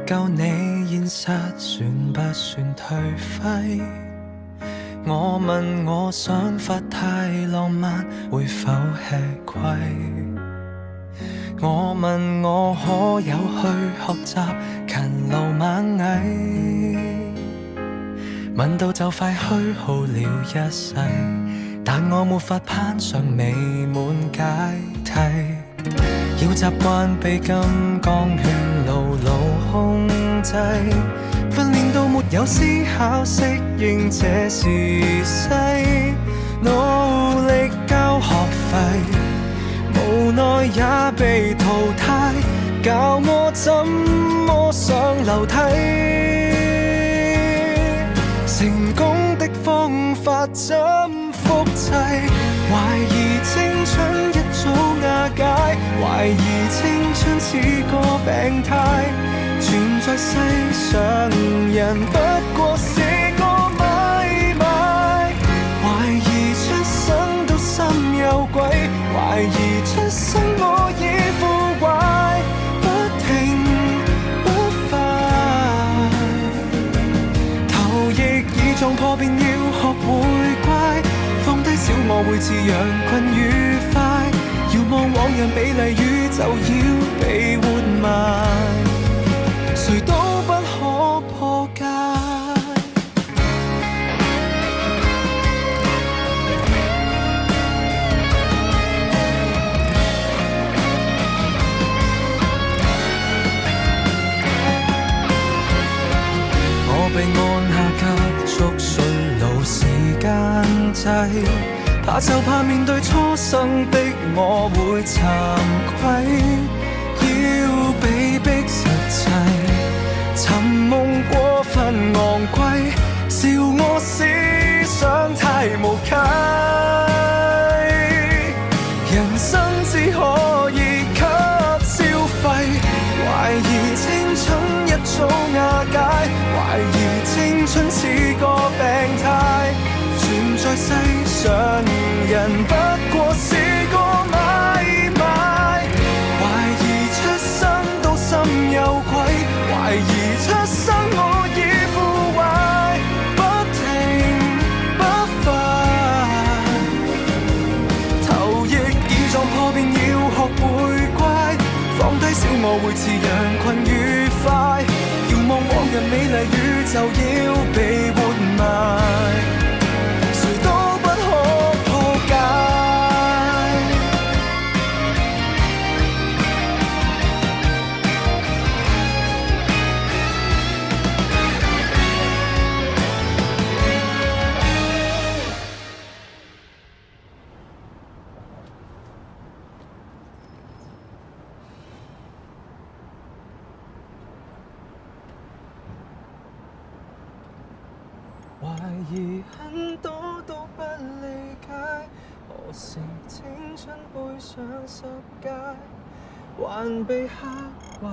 夠你現實算不算頹廢？我問我想法太浪漫會否吃虧？我問我可有去學習勤勞螞蟻？問到就快虛耗了一世，但我沒法攀上美滿階梯。要習慣被金剛圈牢牢控制，訓練到沒有思考，適應這時勢，努力交學費，無奈也被淘汰，教我怎麼上樓梯。成功的方法怎複製？懷疑青春一早瓦解，懷疑青春似個病態，存在世上人不過是個買賣，懷疑出生都心有鬼，懷疑出生我已腐壞，不停不快，頭亦已撞破便要學會乖，放低小我會似羊群愉快，遙望往日美麗宇宙要被活埋，誰都不可破解。我被按下急速衰老時間掣，怕就怕面對初生的我會慚愧，要被逼實際，尋夢過分昂貴，笑我思想太無稽，人生只可以給消費，懷疑青春一早瓦解，懷疑青春似個病態，存在世上人不過是個買賣，懷疑出生都心有愧，懷疑出生我已腐壞，不停不快，頭亦已撞破便要學會乖，放低小我會似羊群愉快，遙望往日美麗宇宙要被活埋，懷疑很多都不理解，何時青春背上十屆，還被嚇壞，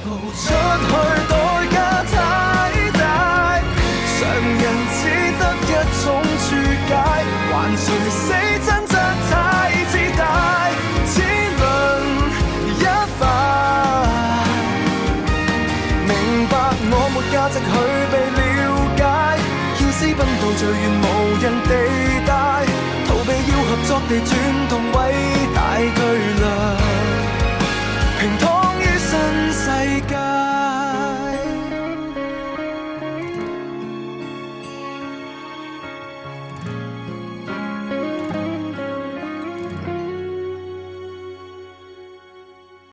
逃出去代價太大，常人只得一種注解，還誰死真則太自大，只論一塊，明白我沒價值去被了解，私奔到最遠無人地帶，逃避要合作地轉